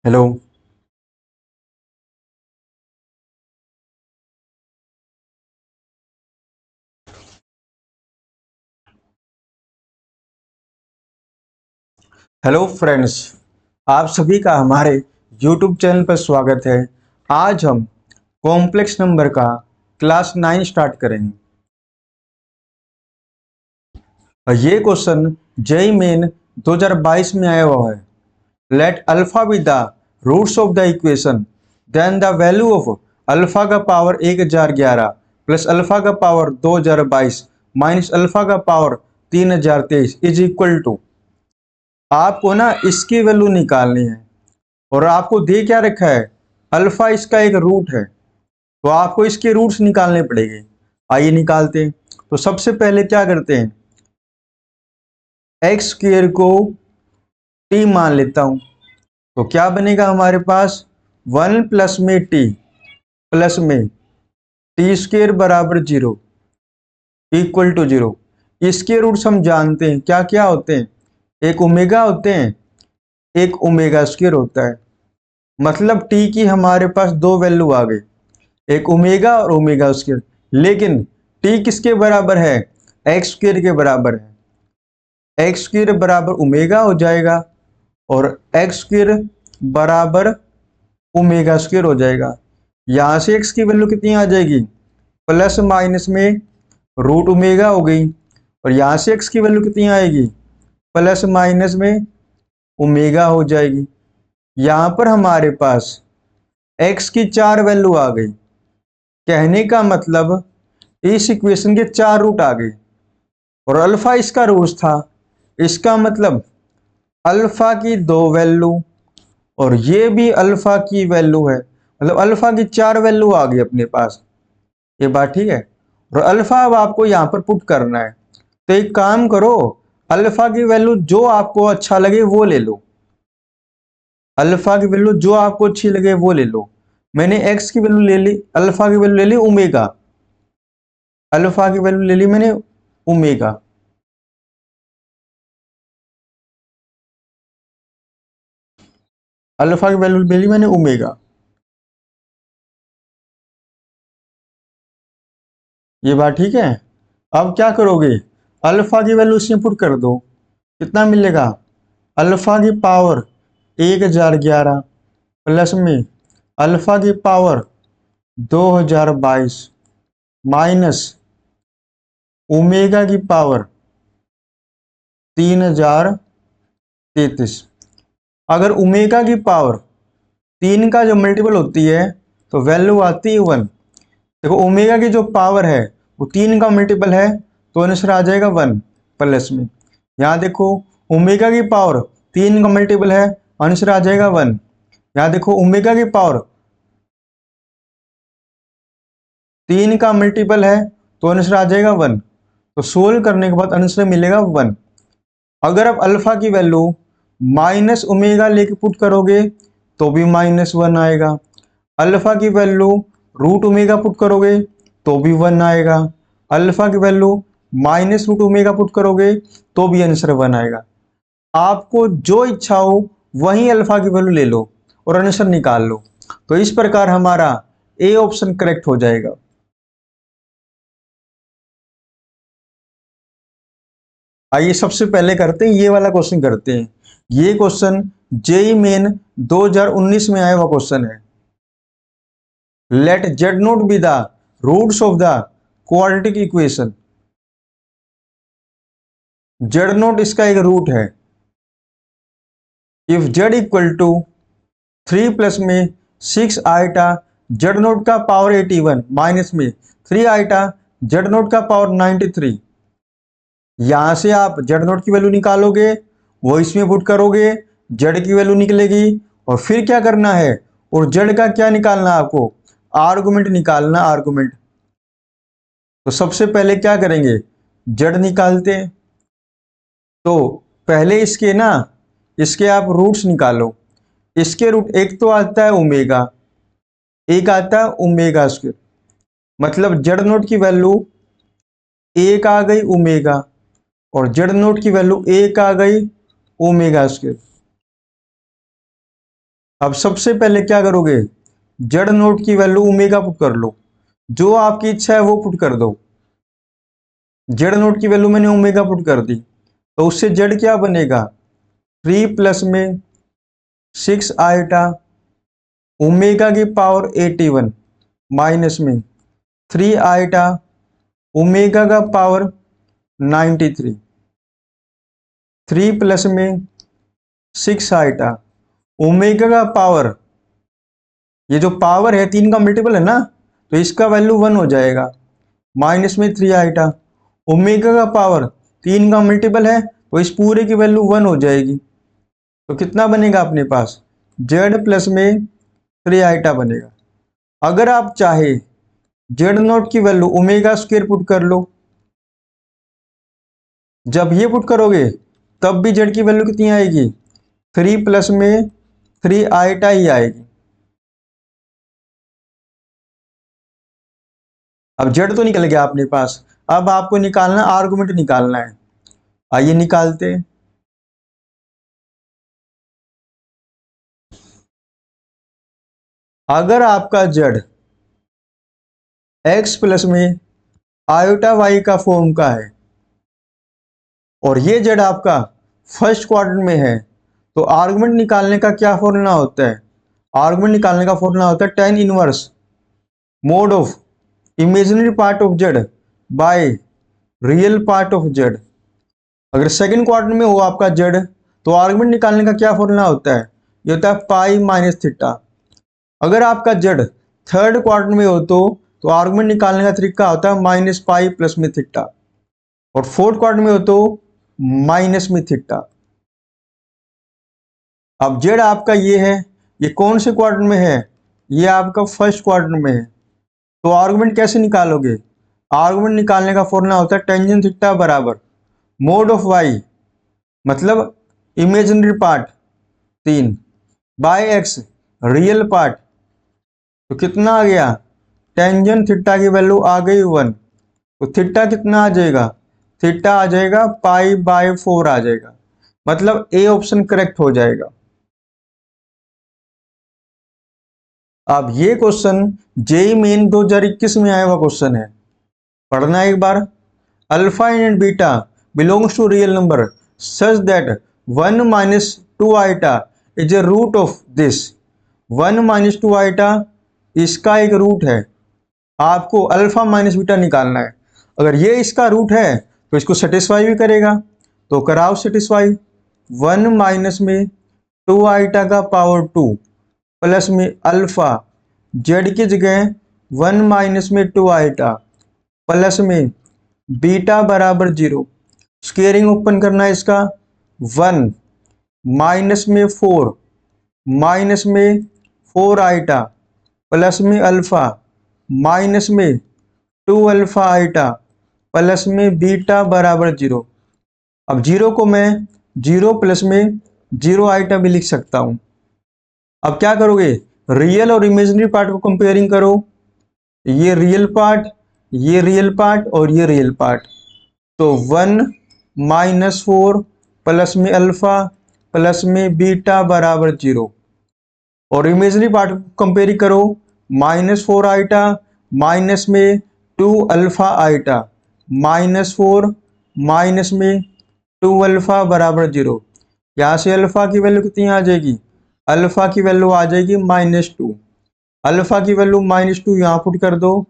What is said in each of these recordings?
Hello. Hello friends, आप सभी का हमारे YouTube चैनल पर स्वागत है। आज हम कॉम्प्लेक्स नंबर का क्लास 9 स्टार्ट करेंगे। और ये क्वेश्चन जेई मेन 2022 में आया हुआ है। Let alpha be the roots of the equation, then the value of alpha का पावर 1011 प्लस अल्फा का पावर 2022 माइनस अल्फा का पावर 3023 इज इक्वल टू। आपको ना इसकी वैल्यू निकालनी है और आपको दे क्या रखा है, अल्फा इसका एक रूट है, तो आपको इसके रूट्स निकालने पड़ेंगे। आइए निकालते हैं। तो सबसे पहले क्या करते हैं, एक्स स्क्वायर को टी मान लेता हूं। तो क्या बनेगा हमारे पास, 1 प्लस में टी प्लस में टी स्क्वायर बराबर 0 इक्वल टू 0। इसके रूट्स हम जानते हैं क्या क्या होते हैं, एक ओमेगा होते हैं, एक ओमेगा स्क्वायर होता है। मतलब टी की हमारे पास दो वैल्यू आ गई, एक ओमेगा और ओमेगा स्क्वायर। लेकिन टी किसके बराबर है, एक्स स्क्वायर के बराबर है। एक्स स्क्वायर बराबर ओमेगा हो जाएगा और एक्स स्क्वायर बराबर ओमेगा स्क्वायर हो जाएगा। यहां से एक्स की वैल्यू कितनी आ जाएगी, प्लस माइनस में रूट ओमेगा हो गई, और यहां से एक्स की वैल्यू कितनी आएगी, प्लस माइनस में ओमेगा हो जाएगी। यहां पर हमारे पास एक्स की चार वैल्यू आ गई। कहने का मतलब इस इक्वेशन के चार रूट आ गए और अल्फा इसका रूट था। इसका मतलब अल्फा की दो वैल्यू और ये भी अल्फा की वैल्यू है, मतलब अल्फा की चार वैल्यू आ गई अपने पास। ये बात ठीक है। और अल्फा अब आपको यहां पर पुट करना है। तो एक काम करो, अल्फा की वैल्यू जो आपको अच्छा लगे वो ले लो। अल्फा की वैल्यू जो आपको अच्छी लगे वो ले लो। मैंने एक्स की वैल्यू ले ली, अल्फा की वैल्यू ले ली ओमेगा। अल्फा की वैल्यू ले ली मैंने ओमेगा। अल्फा की वैल्यू ले ली मैंने ओमेगा। ये बात ठीक है। अब क्या करोगे, अल्फा की वैल्यू इसमें पुट कर दो। कितना मिलेगा, अल्फा की पावर 1011 प्लस में अल्फा की पावर 2022 माइनस ओमेगा की पावर 3033। अगर ओमेगा की पावर तीन का जो मल्टीपल होती है तो वैल्यू आती है 1। देखो ओमेगा की जो पावर है वो तीन का मल्टीपल है, तो आंसर आ जाएगा 1 प्लस में। यहाँ देखो ओमेगा की पावर तीन का मल्टीपल है, आंसर आ जाएगा 1। यहाँ देखो ओमेगा की पावर तीन का मल्टीपल है तो आंसर आ जाएगा 1। तो सोल्व करने के बाद आंसर मिलेगा 1। अगर आप अल्फा की वैल्यू माइनस ओमेगा लेके पुट करोगे तो भी -1 आएगा। अल्फा की वैल्यू रूट ओमेगा पुट करोगे तो भी 1 आएगा। अल्फा की value minus root omega put करोगे तो भी आंसर 1 आएगा। आपको जो इच्छा हो वही अल्फा की वैल्यू ले लो और आंसर निकाल लो। तो इस प्रकार हमारा ए ऑप्शन करेक्ट हो जाएगा। आइए सबसे पहले करते हैं, ये वाला क्वेश्चन करते हैं। ये क्वेश्चन जेई मेन 2019 में आया हुआ क्वेश्चन है। Let Z naught be the roots of the quadratic equation. Z naught इसका एक रूट है। If Z equal to 3 plus में 6 आइटा जेड नोट का पावर 81 माइनस में 3 आइटा जेड नोट का पावर 93। यहां से आप जेड नोट की वैल्यू निकालोगे, वो इसमें पुट करोगे, जेड की वैल्यू निकलेगी। और फिर क्या करना है, और जेड का क्या निकालना है आपको, आर्गुमेंट निकालना, आर्गुमेंट। तो सबसे पहले क्या करेंगे, जेड निकालते हैं। तो पहले इसके ना, इसके आप रूट्स निकालो। इसके रूट एक तो आता है ओमेगा, एक आता है ओमेगा स्क्वायर। मतलब जेड नोट की वैल्यू एक आ गई ओमेगा और जेड नोट की वैल्यू एक आ गई ओमेगा स्क्वायर। अब सबसे पहले क्या करोगे, जेड नोट की वैल्यू ओमेगा पुट कर लो, जो आपकी इच्छा है वो पुट कर दो। जेड नोट की वैल्यू मैंने ओमेगा पुट कर दी, तो उससे जेड क्या बनेगा, 3 प्लस में 6 आइटा ओमेगा की पावर 81 माइनस में 3 आइटा ओमेगा का पावर 93, 3 प्लस में 6 आइटा ओमेगा का पावर, ये जो पावर है 3 का मल्टीपल है ना, तो इसका वैल्यू 1 हो जाएगा, माइनस में 3 आइटा ओमेगा का पावर 3 का मल्टीपल है, तो इस पूरे की वैल्यू 1 हो जाएगी। तो कितना बनेगा अपने पास, जेड प्लस में 3 आइटा बनेगा। अगर आप चाहे जेड नोट की वैल्यू ओमेगा स्क्वायर पुट कर लो, जब ये पुट करोगे तब भी जेड की वैल्यू कितनी आएगी, 3 प्लस में 3 आइटा ही आएगी। अब जेड तो निकल गया अपने पास, अब आपको निकालना आर्गुमेंट निकालना है। आइए निकालते हैं। अगर आपका जेड एक्स प्लस में आयोटा वाई का फॉर्म का है और ये जेड आपका फर्स्ट क्वाड्रेंट में है, तो आर्गुमेंट निकालने का क्या फॉर्मूला होता है, आर्गुमेंट निकालने का फॉर्मूला होता है tan inverse mode of imaginary part of Z by real part of Z. अगर सेकंड क्वाड्रेंट में हो आपका जेड, तो आर्गुमेंट निकालने का क्या फॉर्मूला होता है, ये होता है पाई माइनस थीटा। अगर आपका जेड थर्ड क्वाड्रेंट में हो तो आर्गुमेंट निकालने का तरीका होता है माइनस पाई प्लस में थीटा, और फोर्थ क्वाड्रेंट में हो तो माइनस में थीटा। अब जेड आपका ये है, ये कौन से क्वाड्रेंट में है, ये आपका फर्स्ट क्वाड्रेंट में है, तो आर्गुमेंट कैसे निकालोगे, आर्गुमेंट निकालने का फॉर्मूला होता है टेंजेंट थीटा बराबर मोड ऑफ वाई, मतलब imaginary part 3 by X real part, तो कितना आ गया, टेंजेंट थीटा की वैल्यू आ गई 1, तो थीटा कितना आ जाएगा, थीटा आ जाएगा पाई बाय 4 आ जाएगा, मतलब ए ऑप्शन करेक्ट हो जाएगा। अब ये क्वेश्चन जेई मेन 2021 में आया हुआ क्वेश्चन है, पढ़ना एक बार। Alpha and beta belongs to real number such that 1 minus 2 iota is a root of this. 1 minus 2 iota इसका एक रूट है, आपको अल्फा माइनस बीटा निकालना है। अगर ये इसका रूट है तो इसको सेटिस्फाई भी करेगा, तो कराओ सेटिस्फाई। 1 माइनस में 2 आइटा का पावर 2 प्लस में अल्फा, जेड की जगह 1 माइनस में 2 आइटा प्लस में बीटा बराबर 0, स्केयरिंग ओपन करना है इसका, 1 माइनस में 4 आइटा प्लस में अल्फा माइनस में 2 अल्फा आइटा प्लस में बीटा बराबर 0। अब 0 को मैं 0 प्लस में 0 आइटा भी लिख सकता हूं। अब क्या करोगे, रियल और इमेजिनरी पार्ट को कंपेयरिंग करो, ये रियल पार्ट, ये रियल पार्ट और ये रियल पार्ट, तो 1 माइनस 4 प्लस में अल्फा प्लस में बीटा बराबर 0, और इमेजिनरी पार्ट को कंपेयरिंग करो, -4 आइटा माइनस में 2 अल्फा आइटा -4 माइनस में 2 अल्फा बराबर 0। यहाँ से अल्फा की वैल्यू कितनी आ जाएगी, अल्फा की वैल्यू आ जाएगी -2, अल्फा की वैल्यू -2 यहाँ पुट कर दो,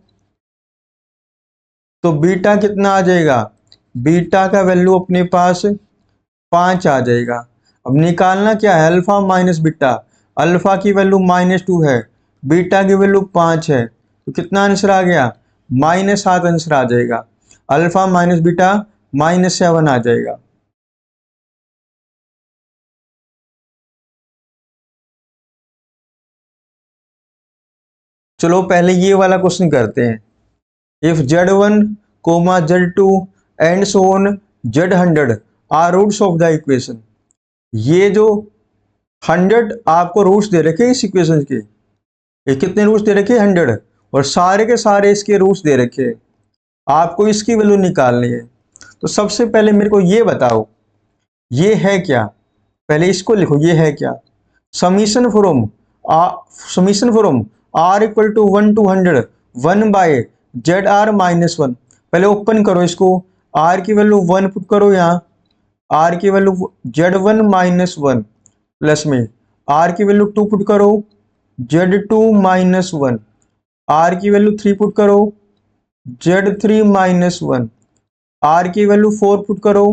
तो बीटा कितना आ जाएगा, बीटा का वैल्यू अपने पास 5 आ जाएगा। अब निकालना क्या है, अल्फा माइनस बीटा, अल्फा की वैल्यू -2 है, बीटा की वैल्यू 5 है, तो कितना आंसर आ गया, -7 आंसर आ जाएगा। अल्फा माइनस बीटा -7 आ जाएगा। चलो पहले ये वाला क्वेश्चन करते हैं। If Z1, Z2 and so on Z100 are roots of the equation. ये जो 100 आपको रूट्स दे रखे इस इक्वेशन के, ये कितने रूट्स दे रखे 100, और सारे के सारे इसके रूट्स दे रखे, आपको इसकी वैल्यू निकालनी है। तो सबसे पहले मेरे को ये बताओ ये है क्या, पहले इसको लिखो, ये है क्या, summation from summation from R equal to 1 to 100 1 by Z R minus 1। पहले ओपन करो इसको, आर की वैल्यू 1 पुट करो यहाँ, आर की वैल्यू Z1 माइनस 1 प्लस में आर की वैल्यू 2 पुट करो, Z2 माइनस 1, आर की वैल्यू 3 पुट करो, Z3 माइनस 1, आर की वैल्यू 4 पुट करो,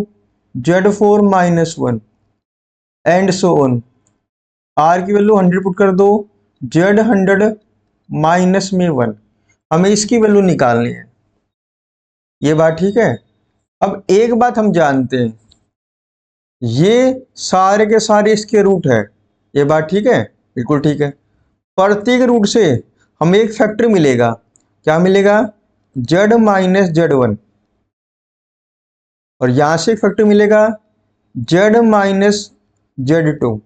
Z4 minus 1 and so on. R की वैल्यू 100 पुट कर दो, Z100 माइनस में 1। हमें इसकी वैल्यू निकालनी है। ये बात ठीक है। अब एक बात हम जानते हैं, ये सारे के सारे इसके रूट है। ये बात ठीक है, बिल्कुल ठीक है। प्रत्येक रूट से हमें एक फैक्टर मिलेगा। क्या मिलेगा? Z माइनस Z1, और यहां से एक फैक्टर मिलेगा Z माइनस Z2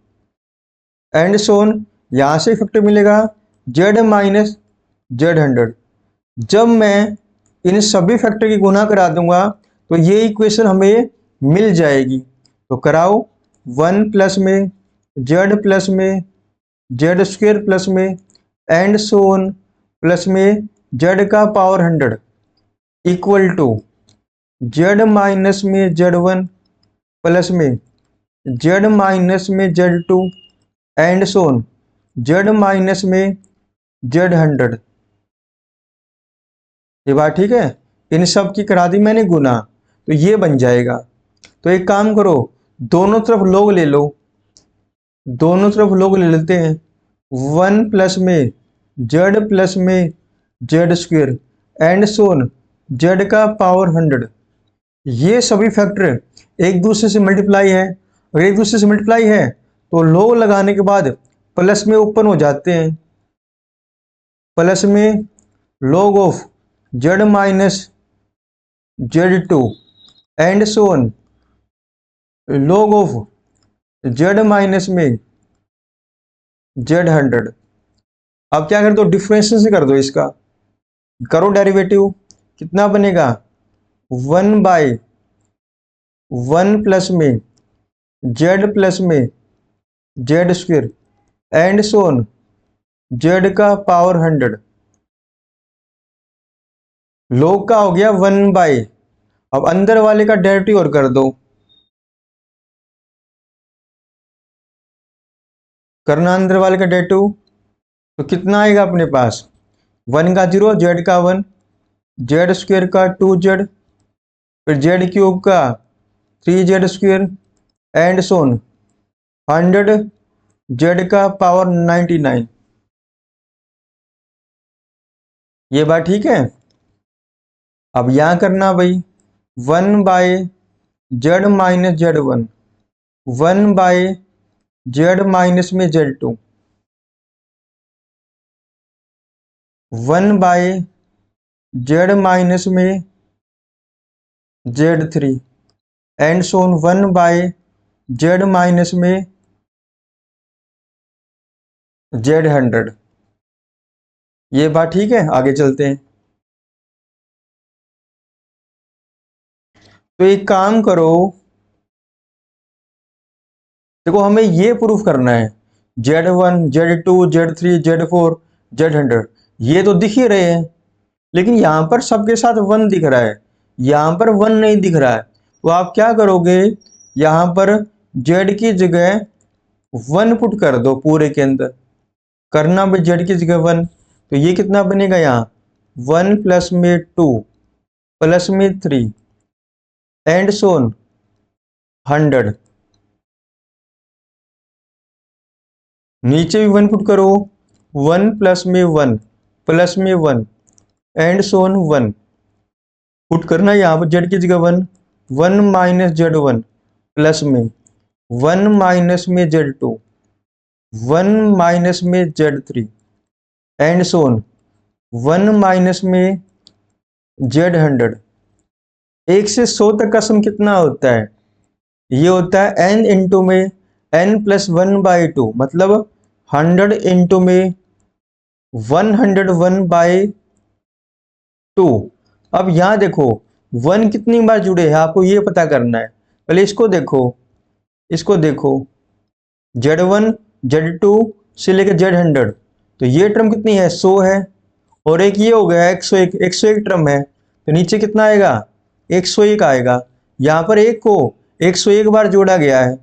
एंड सोन। यहां से एक फैक्टर मिलेगा Z माइनस Z100। जब मैं इन सभी फैक्टर की गुना करा दूंगा तो ये इक्वेशन हमें मिल जाएगी। तो कराओ, 1 प्लस में Z प्लस में Z स्क्वेयर प्लस में एंड सोन प्लस में Z का power 100 equal to Z minus में Z1 प्लस में Z माइनस में Z2 and so on Z minus में Z100। ये बात ठीक है। इन सब की करा दी मैंने गुना, तो ये बन जाएगा। तो एक काम करो, दोनों तरफ लोग ले लो, दोनों तरफ लोग ले लेते हैं। 1 प्लस में Z प्लस में Z square and so on Z का पावर 100। ये सभी फैक्टर एक दूसरे से मल्टीप्लाई है, और एक दूसरे से मल्टीप्लाई है तो लोग लगाने के बाद प्लस में ओपन हो जाते हैं। प्लस में log of Z minus Z2 and so on log of Z minus में Z100। अब क्या कर दो, डिफरेंशियल से कर दो, इसका करो डेरिवेटिव। कितना बनेगा? 1 बाय 1 प्लस में Z प्लस में Z square and so on Z का पावर 100। लोग का हो गया 1 बाय, अब अंदर वाले का डेरिवेटिव और कर दो। करना अंदर वाले का डेरिवेटिव, तो कितना आएगा अपने पास? 1 का 0, Z का 1, Z स्क्वेयर का 2Z, फिर Z क्यूब का 3Z square and so on 100 Z का पावर 99। ये बात ठीक है। अब यहां करना भाई, 1 by Z minus Z1, 1 by Z minus में Z2, 1 बाय Z माइनस में Z3 and so on 1 by Z minus में Z100। ये बात ठीक है। आगे चलते हैं। तो एक काम करो, देखो हमें ये प्रूफ करना है Z1 Z2 Z3 Z4 Z100 ये तो दिख ही रहे हैं, लेकिन यहां पर सबके साथ 1 दिख रहा है, यहां पर 1 नहीं दिख रहा है। तो आप क्या करोगे, यहां पर Z की जगह 1 पुट कर दो पूरे के अंदर। करना भाई Z की जगह 1, तो ये कितना बनेगा? यहाँ 1 प्लस में 2 प्लस में 3 एंड सोन 100। नीचे भी 1 पुट करो, 1 प्लस में 1 प्लस में 1 एंड सोन 1 पुट करना। यहाँ पर Z की जगह 1, 1 माइनस Z1 प्लस में 1 माइनस में Z2, 1 माइनस में Z3 एंड सोन 1 माइनस में Z100। 1 से 100 तक का सम कितना होता है? ये होता है n इंटू में n प्लस 1 बाई 2, मतलब 100 इंटू में 101 बाई 2। अब यहां देखो 1 कितनी बार जुड़े हैं आपको ये पता करना है। पहले इसको देखो, इसको देखो, Z1 Z2 से लेकर Z100, तो ये टर्म कितनी है 100 है, और एक ये हो गया 101, 101 टर्म है, तो नीचे कितना आएगा 101 आएगा। यहाँ पर एक को 101 बार जोड़ा गया है,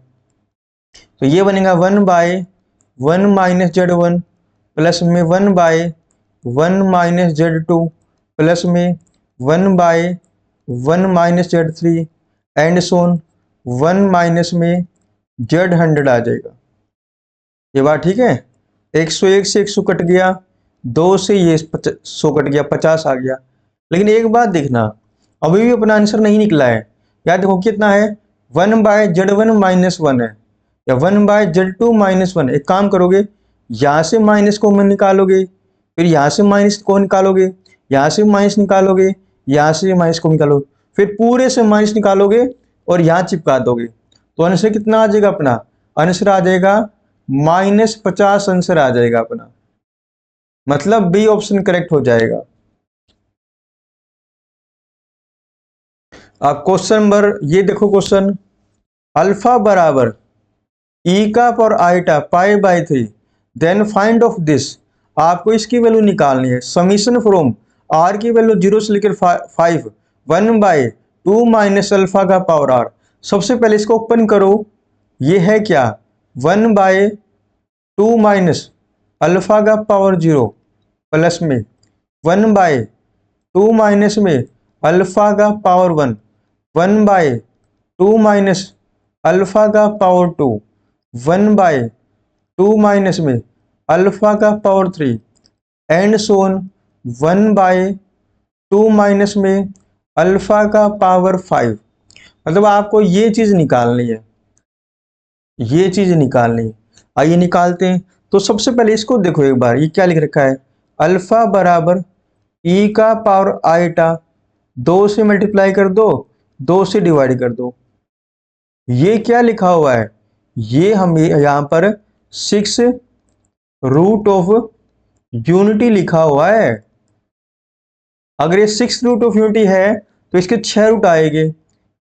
तो ये बनेगा 1/1 माइनस Z1 प्लस में 1/1 माइनस Z2 प्लस में 1/1 minus Z3 and so on 1 minus में Z100 आ जाएगा। ये बात ठीक है। 101 से 100 कट गया, 2 से ये 100 कट गया, 50 आ गया। लेकिन एक बात देखना, अभी भी अपना आंसर नहीं निकला है। याद देखो कितना है 1/Z1 माइनस 1 है, या 1/Z2 माइनस 1। एक काम करोगे, यहाँ से माइनस को निकालोगे, फिर यहाँ से माइनस को निकालोगे, यहाँ से माइनस निकालोगे, यहाँ से माइनस को निकालोगे, फिर पूरे से माइनस निकालोगे और यहाँ चिपका दोगे, तो आंसर कितना आ जाएगा अपना? आंसर आ जाएगा -50 आंसर आ जाएगा अपना, मतलब बी ऑप्शन करेक्ट हो जाएगा। अब क्वेश्चन नंबर ये देखो, क्वेश्चन अल्फा बराबर ई का power iota π/3, then find of this. आपको इसकी वैल्यू निकालनी है। समीशन फ्रॉम आर की वैल्यू 0 से लेकर 5, 1/2 माइनस अल्फा का पावर आर। सबसे पहले इसको ओपन करो, ये है क्या 1/2 माइनस अल्फा का पावर 0 प्लस में 1/2 माइनस में अल्फा का पावर 1, 1/2 माइनस अल्फा का पावर 2, 1/2 माइनस में अल्फा का पावर 3 एंड सोन 1/2 माइनस में अल्फा का पावर 5। मतलब आपको ये चीज निकालनी है, ये चीज निकालनी है। आइए निकालते हैं। तो सबसे पहले इसको देखो एक बार, ये क्या लिख रखा है, अल्फा बराबर ई का पावर आईटा, 2 से मल्टीप्लाई कर दो, 2 से डिवाइड कर दो। ये क्या लिखा हुआ है, ये हम यहाँ पर 6 रूट ऑफ यूनिटी लिखा हुआ है। अगर ये 6 रूट ऑफ यूनिटी है तो इसके 6 रूट आएंगे।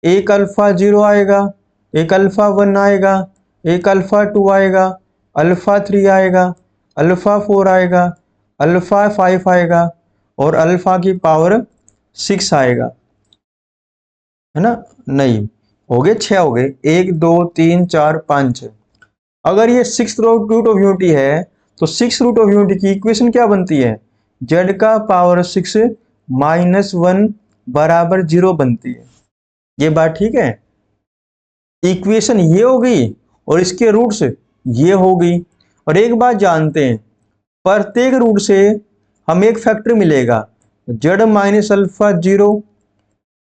एक अल्फा 0 आएगा, एक अल्फा 1 आएगा, एक अल्फा 2 आएगा, अल्फा 3 आएगा, अल्फा 4 आएगा, अल्फा 5 आएगा और अल्फा की पावर 6 आएगा, है ना? नहीं, हो गए 6 हो गए, 1 2 3 4 5 6। अगर ये 6 रूट ऑफ यूनिटी है तो 6 रूट ऑफ यूनिटी की इक्वेशन क्या बनती है, z का पावर 6 माइनस 1 बराबर 0 बनती है। ये बात ठीक है। इक्वेशन ये हो गई और इसके रूट्स ये हो गई। और एक बात जानते हैं, प्रत्येक रूट से हमें एक फैक्टर मिलेगा, z minus alpha 0,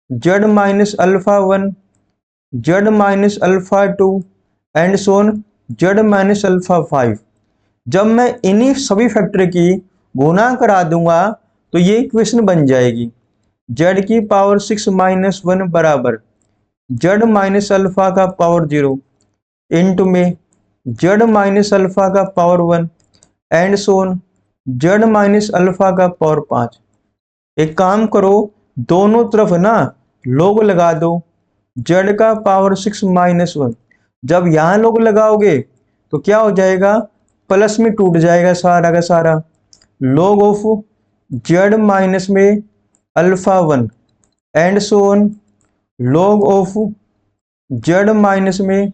z minus alpha 1, z minus alpha 2 and so on z minus alpha 5। जब मैं इन्हीं सभी फैक्टर की गुणा करा दूंगा तो ये इक्वेशन बन जाएगी, z की पावर 6 माइनस 1 बराबर z माइनस अल्फा का पावर 0 इंटू में z माइनस अल्फा का power 1 and so on z minus alpha का पावर 5। एक काम करो, दोनों तरफ ना लोग लगा दो, z का पावर 6 माइनस 1। जब यहाँ लोग लगाओगे तो क्या हो जाएगा, प्लस में टूट जाएगा सारा का सारा, log ऑफ z माइनस में alpha 1 and so on log of z minus में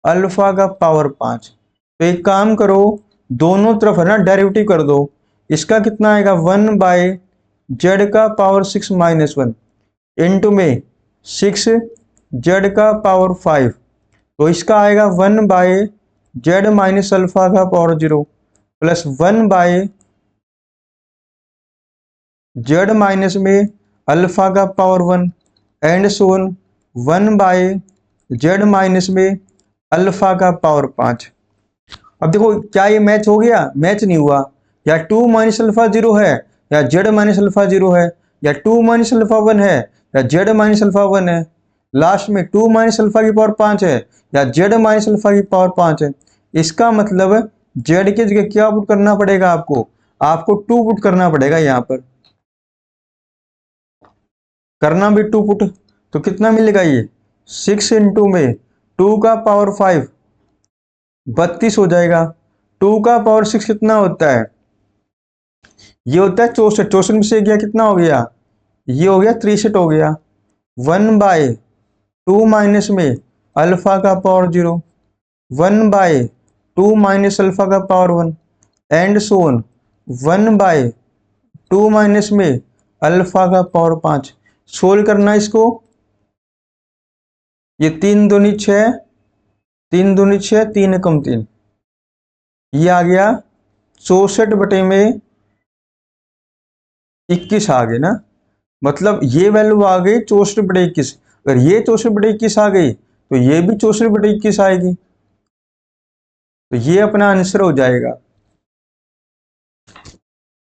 अल्फा का पावर 5। तो एक काम करो, दोनों तरफ है ना डेरिवेटिव कर दो। इसका कितना आएगा 1/z का पावर 6 माइनस 1 इंटू में 6 z का पावर 5, तो इसका आएगा 1/z माइनस अल्फा का पावर 0 प्लस 1/z माइनस में अल्फा का power 1 and so on 1/z minus में अल्फा का पावर 5। अब देखो क्या ये मैच हो गया? मैच नहीं हुआ। या 2 माइनस अल्फा 0 है, या z माइनस अल्फा 0 है, या 2 माइनस अल्फा 1 है, या z माइनस अल्फा 1 है। लास्ट में 2 माइनस अल्फा की पावर 5 है, या z माइनस अल्फा की पावर 5 है। इसका मतलब z की जगह क्या पुट करना पड़ेगा आपको? आपको 2 पुट करना पड़ेगा। यहाँ पर करना भी 2 पुट, तो कितना मिलेगा ये 6 इंटू में 2 का पावर 5 32 हो जाएगा, 2 का पावर 6 कितना होता है? ये होता है 64। 64 में से गया कितना हो गया? ये हो गया 63 हो गया। 1/2 माइनस में अल्फा का पावर 0, 1/2 माइनस अल्फा का power 1 and so on. 1/2 minus में अल्फा का पावर 5। सोल्व करना इसको। ये 3 दूनी 6, 3 दूनी 6, 3 कम 3, ये आ गया 64 बटे में 21 आ गए ना। मतलब ये वैल्यू आ गई 64 बटे 21। अगर ये 64 बटे 21 आ गई तो ये भी 64 बटे 21 आएगी। तो ये अपना आंसर हो जाएगा।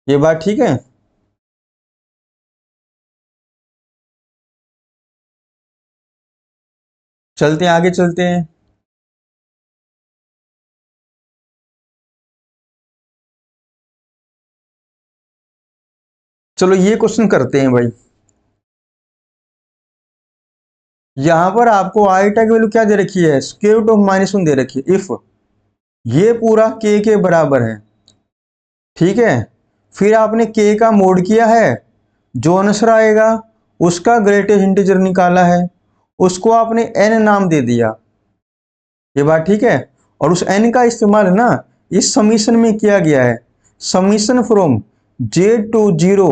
ये बात ठीक है? चलते हैं आगे, चलते हैं। चलो ये क्वेश्चन करते हैं भाई। यहां पर आपको आईटा की वैल्यू क्या दे रखी है? स्क्वायर रूट ऑफ -1 दे रखी है। इफ ये पूरा के बराबर है, ठीक है, फिर आपने के का मोड किया है, जो आंसर आएगा उसका ग्रेटेस्ट इंटीजर निकाला है, उसको आपने एन नाम दे दिया। ये बात ठीक है? और उस एन का इस्तेमाल ना इस समीशन में किया गया है। Summation from j to zero,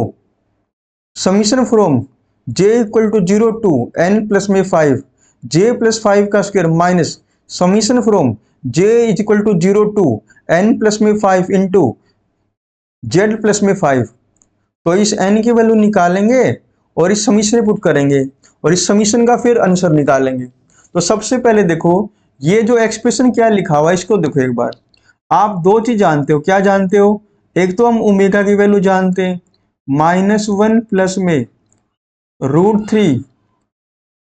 summation from j equal to 0 to n plus में 5, जे प्लस 5 का square minus summation from j is equal to 0 to n plus में 5 इंटू जेड प्लस में 5। तो इस एन की वैल्यू निकालेंगे और इस समीशन में पुट करेंगे और इस समीशन का फिर आंसर निकालेंगे। तो सबसे पहले देखो ये जो एक्सप्रेशन क्या लिखा हुआ है इसको देखो एक बार। आप दो चीज जानते हो, क्या जानते हो? एक तो हम ओमेगा की वैल्यू जानते हैं, -1 प्लस में √3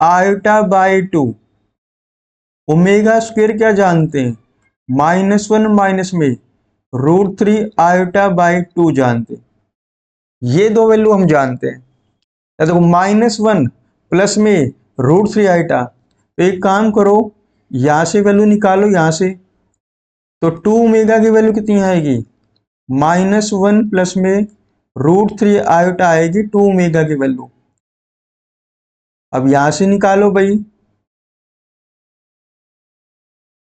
आयोटा बाई 2। ओमेगा स्क्वायर क्या जानते हैं? -1 माइनस में √3 आयोटा बाई 2 जानते हैं। ये दो वैल्यू हम जानते हैं। देखो -1 प्लस में √3 आइटा, तो एक काम करो यहां से वैल्यू निकालो यहां से। तो 2 ओमेगा की वैल्यू कितनी आएगी? -1 प्लस में √3 आयोटा आएगी 2 ओमेगा की वैल्यू। अब यहां से निकालो भाई,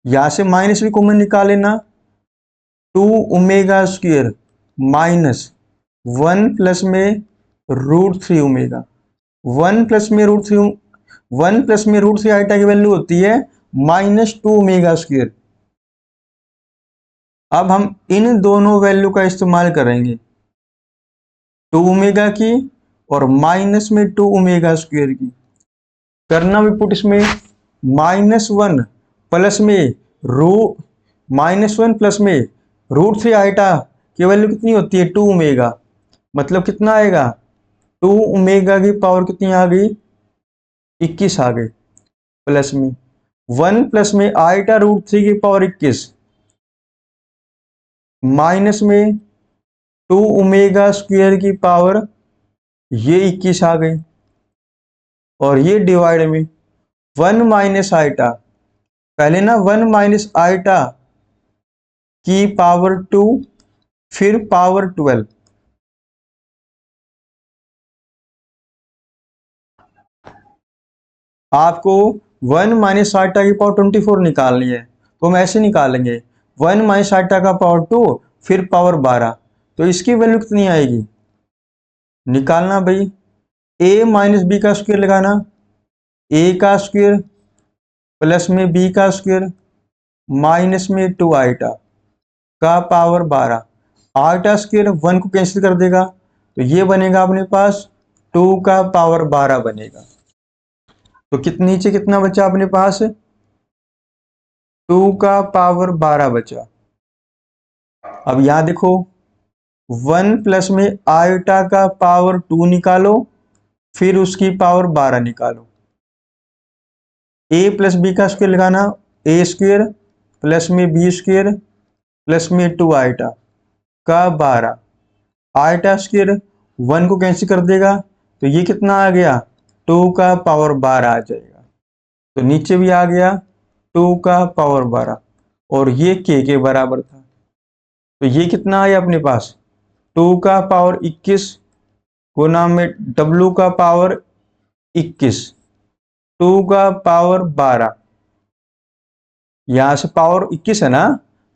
यहां से माइनस भी कॉमन निकाल लेना। 2 ओमेगा स्क्वायर -1 प्लस में √3 ओमेगा, 1 प्लस में √3, 1 प्लस में √3 आइटा की वैल्यू होती है -2 ओमेगा स्क्वायर। अब हम इन दोनों वैल्यू का इस्तेमाल करेंगे, 2 ओमेगा की और -2 ओमेगा स्क्वायर की। करना भी पुट इसमें -1 प्लस में -1 प्लस में √3 आइटा की वैल्यू कितनी होती है? 2 ओमेगा। मतलब कितना आएगा? 2 ओमेगा की पावर कितनी आ गई? 21 आ गई। प्लस में 1 प्लस में आइटा √3 की पावर 21 माइनस में 2 ओमेगा स्क्वायर की पावर ये 21 आ गई, और ये डिवाइड में 1 माइनस आइटा, पहले ना 1 माइनस आइटा की पावर 2 फिर पावर 12। आपको 1 माइनस आइटा की पावर 24 निकालनी है, तो हम ऐसे निकालेंगे 1 माइनस आइटा का पावर 2 फिर पावर 12। तो इसकी वैल्यू कितनी आएगी? निकालना भाई। a माइनस बी का स्क्वायर लगाना, a का स्क्वायर प्लस में b का स्क्वायर माइनस में 2 आइटा का पावर 12। आइटा स्क्वायर 1 को कैंसिल कर देगा, तो ये बनेगा अपने पास 2 का पावर 12 बनेगा। तो नीचे कितना बचा अपने पास? 2 का पावर 12 बचा। अब यहां देखो 1 प्लस में आयोटा का पावर 2 निकालो, फिर उसकी पावर 12 निकालो। a प्लस बी का स्क्वायर लगाना, a स्क्वायर प्लस में b स्क्वायर प्लस में 2 आइटा का 12। आइटा स्क्वायर 1 को कैंसिल कर देगा, तो ये कितना आ गया? 2 का पावर 12 आ जाएगा। तो नीचे भी आ गया 2 का पावर 12, और ये के बराबर था। तो ये कितना है अपने पास 2 का पावर 21 गुना में W का पावर 21, 2 का पावर 12, यहां से पावर 21 है ना,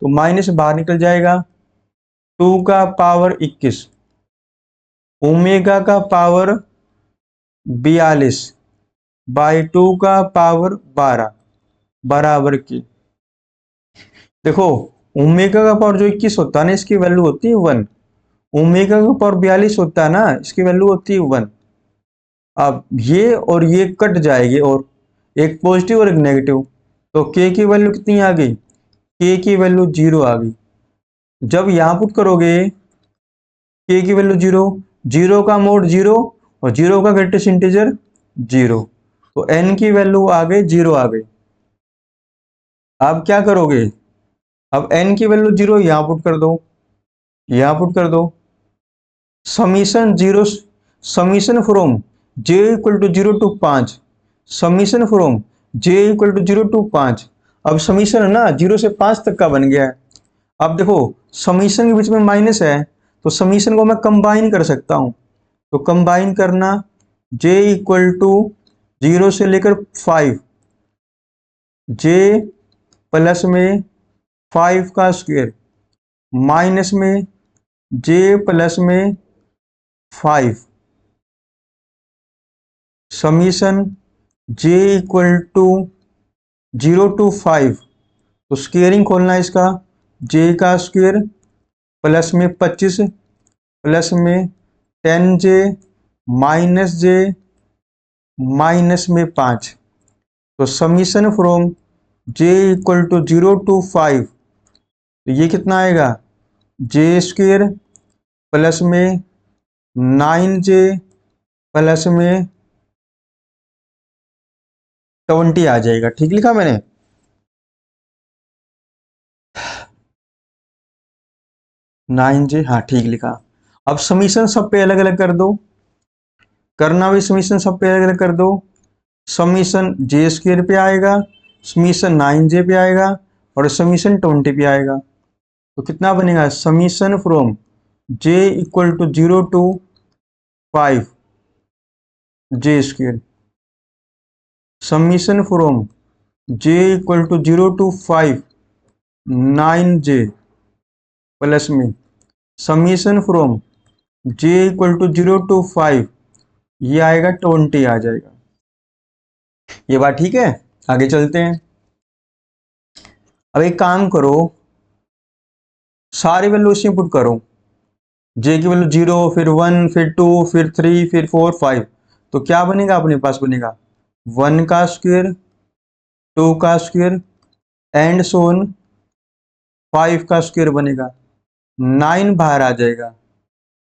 तो माइनस बाहर निकल जाएगा, 2 का पावर 21 ओमेगा का पावर 42 बाई 2 का पावर 12 बराबर की, देखो ओमेगा का पावर जो 21 होता है ना, इसकी वैल्यू होती है 1, ओमेगा का पावर 42 होता है ना, इसकी वैल्यू होती है 1। अब ये और ये कट जाएगी और एक पॉजिटिव और एक नेगेटिव, तो के की वैल्यू कितनी आ गई, के की वैल्यू 0 आ गई। जब यहां पुट करोगे के की वैल्यू 0, 0 का मोड 0 और 0 का ग्रेटेस्ट इंटीजर 0, तो n की वैल्यू आ गई 0 आ गई। अब क्या करोगे, अब n की वैल्यू 0 यहां पुट कर दो, यहां पुट कर दो, summation 0, summation from j equal to 0 to 5, summation from j equal to 0 to 5। अब समीशन है ना 0 से 5 तक का बन गया है। अब देखो समीशन के बीच में माइनस है, तो समीशन को मैं कंबाइन कर सकता हूं, तो कंबाइन करना j इक्वल टू 0 से लेकर 5, j प्लस में 5 का स्क्वायर माइनस में j प्लस में 5, summation j equal to 0 to 5, तो स्क्वेयरिंग खोलना है इसका, j का स्क्वायर प्लस में 25 प्लस में 10j माइनस j माइनस में 5, तो summation from j equal to 0 to 5, तो ये कितना आएगा j स्क्वायर प्लस में 9j प्लस में 20 आ जाएगा। ठीक लिखा मैंने, 9j, हाँ ठीक लिखा। अब समीशन सब पे अलग अलग कर दो, करना भी समीशन सब पे अलग अलग कर दो, समीशन j स्क्वायर पे आएगा, समीशन 9j पे आएगा और समीशन 20 पे आएगा, तो कितना बनेगा summation from j equal to 0 to 5 j square, summation from j equal to 0 to 5 9j plus में summation from j equal to 0 to 5, ये आएगा 20 आ जाएगा। ये बात ठीक है, आगे चलते हैं। अब एक काम करो, सारी वैल्यू इसमें पुट करो, j की वैल्यू 0 फिर 1 फिर 2 फिर 3 फिर 4 5, तो क्या बनेगा अपने पास, बनेगा 1 का स्क्वायर 2 का स्क्वायर एंड सो ऑन 5 का स्क्वायर बनेगा, 9 बाहर आ जाएगा,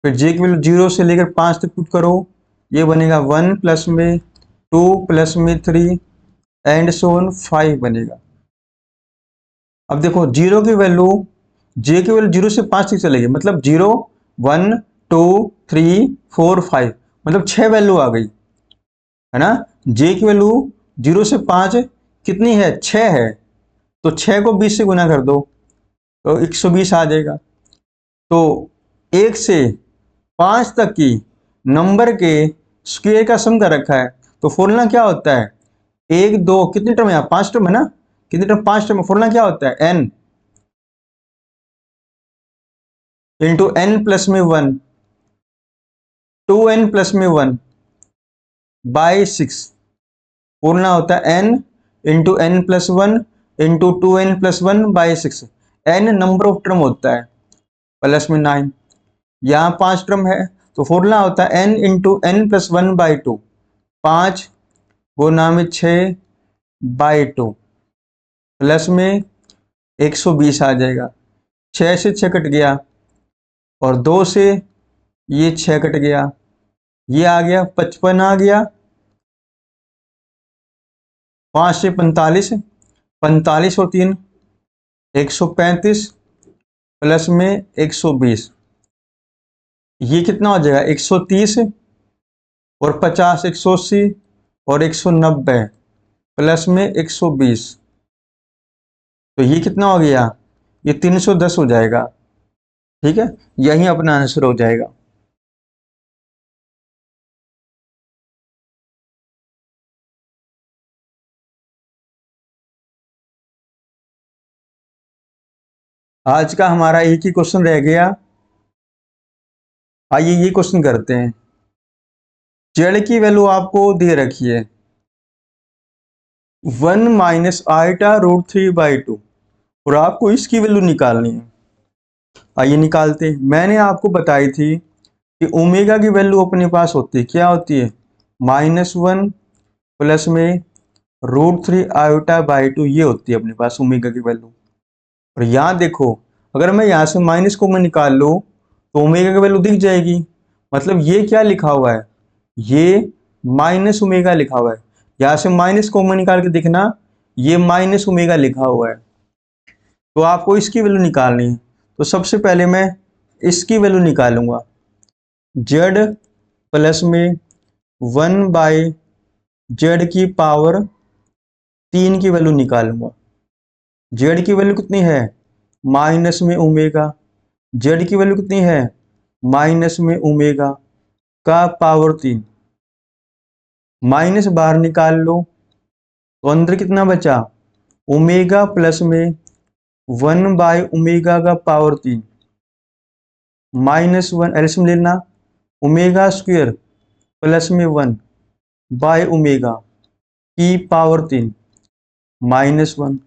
फिर j की वैल्यू 0 से लेकर 5 तक पुट करो, ये बनेगा 1 प्लस में 2 प्लस में 3 एंड सो ऑन 5 बनेगा। अब देखो जीरो की वैल्यू, j की वैल्यू 0 से 5 तक चलेगी, मतलब 0 1 2 3 4 5, मतलब 6 वैल्यू आ गई है ना। j की वैल्यू 0 से 5 कितनी है, 6 है, तो 6 को 20 से गुना कर दो तो 120 आ जाएगा। तो 1 से 5 तक की नंबर के स्क्वायर का सम कर रखा है, तो फॉर्मूला क्या होता है, 1 2 कितने टर्म है, 5 टर्म है ना, कितने टर्म, 5 टर्म, फॉर्मूला क्या होता है n इंटू n प्लस में 1, 2n प्लस में 1 बाई 6, फॉर्मूला होता है n into n plus 1 into 2n plus 1 by 6, n number of term होता है प्लस में 9, यहाँ 5 टर्म है, तो फॉर्मूला होता है n into n plus 1 by 2, 5 गुना में 6 बाई 2 प्लस में 120 आ जाएगा, 6 से 6 कट गया और 2 से ये 6 कट गया, ये आ गया 55 आ गया, 5 से 45, 45 और 3 135 प्लस में 120, ये कितना हो जाएगा 130 और 50 180 और 190 प्लस में 120, तो ये कितना हो गया, ये 310 हो जाएगा। ठीक है, यही अपना आंसर हो जाएगा। आज का हमारा एक ही क्वेश्चन रह गया। आइए ये क्वेश्चन करते हैं। जेड की वैल्यू आपको दे रखी है 1 माइनस आईटा रूट 3/2 और आपको इसकी वैल्यू निकालनी है। आइए निकालते हैं। मैंने आपको बताई थी कि ओमेगा की वैल्यू अपने पास होती है, क्या होती है, -1 प्लस में √3 i/2 ये होती है अपने पास ओमेगा की वैल्यू। और यहाँ देखो, अगर मैं यहाँ से माइनस को मैं निकाल लूँ तो ओमेगा की वैल्यू दिख जाएगी। मतलब ये क्या लिखा हुआ है, ये माइनस ओमेगा लिखा हुआ है। यहाँ से माइनस को मैं निकाल के देखना, ये माइनस ओमेगा लिखा हुआ है। तो आपको इसकी वैल्यू निकालनी है। तो सबसे पहले मैं इसकी वैल्यू निकालूंगा। जेड प्लस में 1/z की पावर 3 की वैल्यू निकालूंगा। जेड की वैल्यू कितनी है, माइनस में ओमेगा। जेड की वैल्यू कितनी है, माइनस में ओमेगा का पावर 3। माइनस बाहर निकाल लो तो अंदर कितना बचा, ओमेगा प्लस में 1/ओमेगा का पावर 3 -1 एल्सियम लेना, ओमेगा स्क्वायर प्लस में 1/ओमेगा की पावर 3 -1।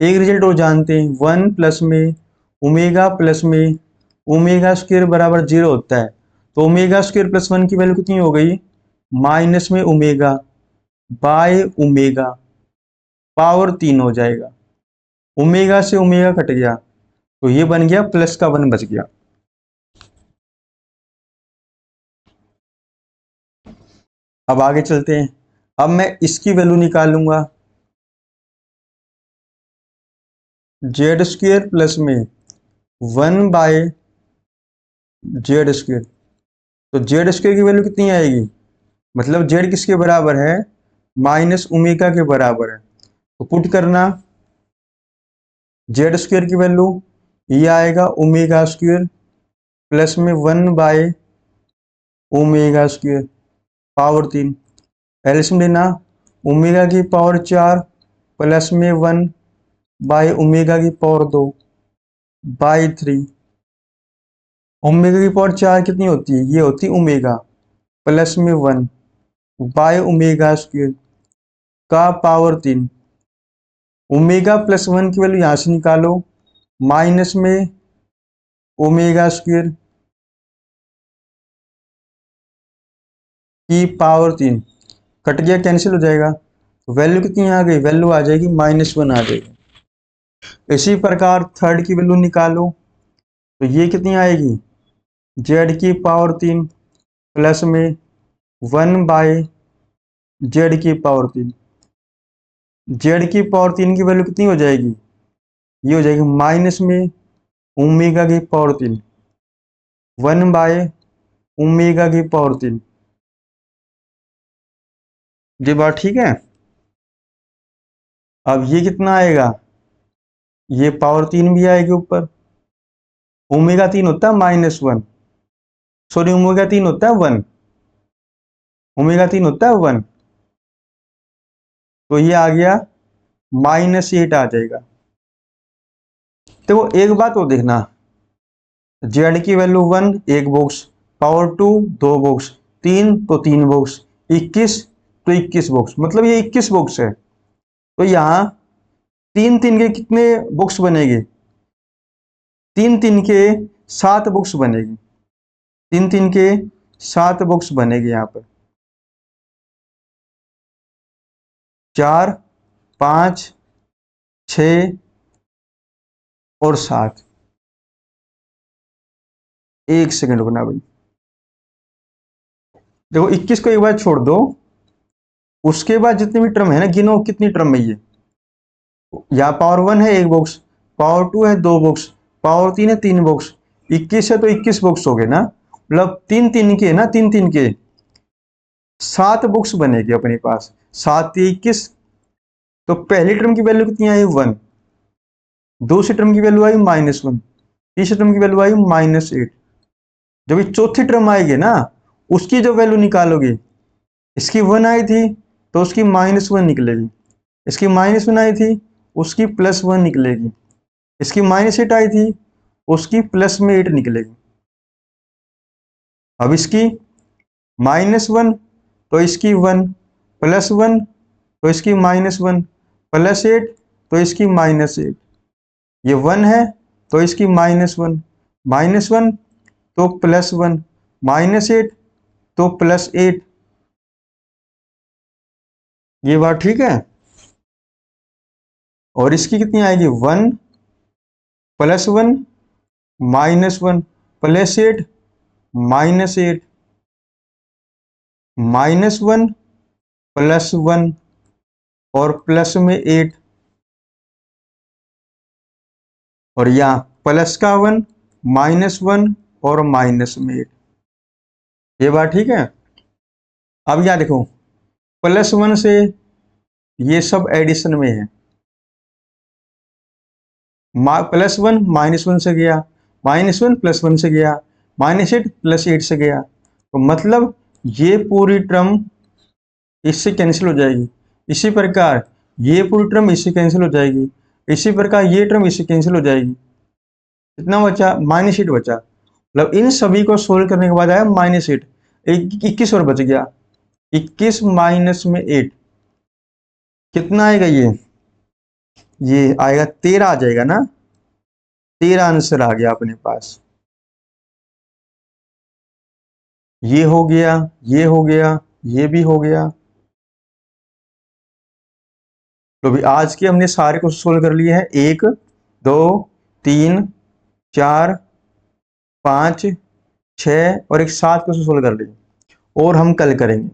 एक रिजल्ट और जानते हैं, 1 प्लस में ओमेगा प्लस में ओमेगा स्क्वायर बराबर 0 होता है। तो ओमेगा स्क्वायर प्लस 1 की वैल्यू कितनी हो गई, माइनस में ओमेगा बाय ओमेगा पावर 3 हो जाएगा। ओमेगा से ओमेगा कट गया तो ये बन गया प्लस का 1 बच गया। अब आगे चलते हैं। अब मैं इसकी वैल्यू निकालूंगा। जेड स्क्वायर प्लस में 1/z²। तो जेड स्क्वायर की वैल्यू कितनी आएगी, मतलब जेड किसके बराबर है, माइनस ओमेगा के बराबर है। तो पुट करना जेड स्क्वायर की वैल्यू, ये आएगा ओमेगा स्क्वायर प्लस में 1/ओमेगा² पावर 3। एल्सियम लेना, ओमेगा की पावर 4 प्लस में 1/ओमेगा की पावर 2/3। ओमेगा की पावर 4 कितनी होती है, ये होती है ओमेगा प्लस में 1/ओमेगा² का पावर 3। ओमेगा प्लस 1 की वैल्यू यहां से निकालो, माइनस में ओमेगा² की पावर 3 कट गया, कैंसिल हो जाएगा। वैल्यू कितनी आ गई, वैल्यू आ जाएगी -1 आ जाएगी। इसी प्रकार थर्ड की वैल्यू निकालो तो ये कितनी आएगी, जेड की पावर 3 प्लस में 1/जेड की पावर 3। जेड की पावर 3 की वैल्यू कितनी हो जाएगी, ये हो जाएगी माइनस में ओमेगा की पावर 3 1/ओमेगा की पावर 3। ये बात ठीक है। अब ये कितना आएगा, ये पावर 3 भी आएगी ऊपर। ओमेगा 3 होता है -1, सॉरी ओमेगा 3 होता है 1, ओमेगा 3 होता है 1। तो ये आ गया -8 आ जाएगा। तो एक बात और देखना, जेड की वैल्यू 1 एक बॉक्स, पावर 2 2 बॉक्स, 3 तो 3 बॉक्स, 21 तो 21 बॉक्स, मतलब ये 21 बॉक्स है। तो यहाँ 3 3 के कितने बॉक्स बनेंगे, 3 3 के 7 बॉक्स बनेगी, 3 3 के 7 बॉक्स बनेगी। यहाँ पर 4 5 6 और 7। एक सेकंड रुकना भाई, देखो 21 को एक बार छोड़ दो, उसके बाद जितनी भी टर्म है ना, गिनो कितनी टर्म है ये। यहाँ पावर 1 है एक बॉक्स, पावर 2 है 2 बॉक्स, पावर 3 है 3 बॉक्स, 21 है तो 21 बॉक्स हो गए ना, मतलब 3 3 के ना, 3 3 के 7 बॉक्स बनेगी अपने पास, 7 21। तो पहली टर्म की वैल्यू कितनी आई 1, दूसरी टर्म की वैल्यू आई -1, तीसरे टर्म की वैल्यू आई -8। जब ये चौथी टर्म आएगी ना, उसकी जो वैल्यू निकालोगे, इसकी 1 आई थी तो उसकी -1 निकलेगी, इसकी -1 आई थी उसकी +1 निकलेगी, इसकी -8 आई थी उसकी प्लस में 8 निकलेगी। अब इसकी -1 तो इसकी 1, +1 तो इसकी -1, +8 तो इसकी -8। ये 1 है तो इसकी -1, -1 तो +1, -8 तो +8। ये बात ठीक है। और इसकी कितनी आएगी, 1 +1 -1 +8 -8 -1 +1 और प्लस में 8, और यहाँ प्लस का 1 -1 और माइनस में 8। ये बात ठीक है। अब यहाँ देखो, +1 से ये सब एडिशन में है, +1 -1 से गया, -1 +1 से गया, -8 +8 से गया, तो मतलब ये पूरी टर्म इससे कैंसिल हो जाएगी। इसी प्रकार ये पूरी टर्म इससे कैंसिल हो जाएगी, इसी प्रकार ये टर्म इससे कैंसिल हो जाएगी। कितना बचा, -8 बचा। मतलब इन सभी को सोल्व करने के बाद आया -8, 21 और बच गया। 21 माइनस में 8 कितना आएगा, ये आएगा 13 आ जाएगा ना। 13 आंसर आ गया अपने पास। ये हो गया, ये हो गया, ये भी हो गया। तो भी आज के हमने सारे क्वेश्चन सोल्व कर लिए हैं। 1 2 3 4 5 6 और एक 7 क्वेश्चन सोल्व कर लिए, और हम कल करेंगे।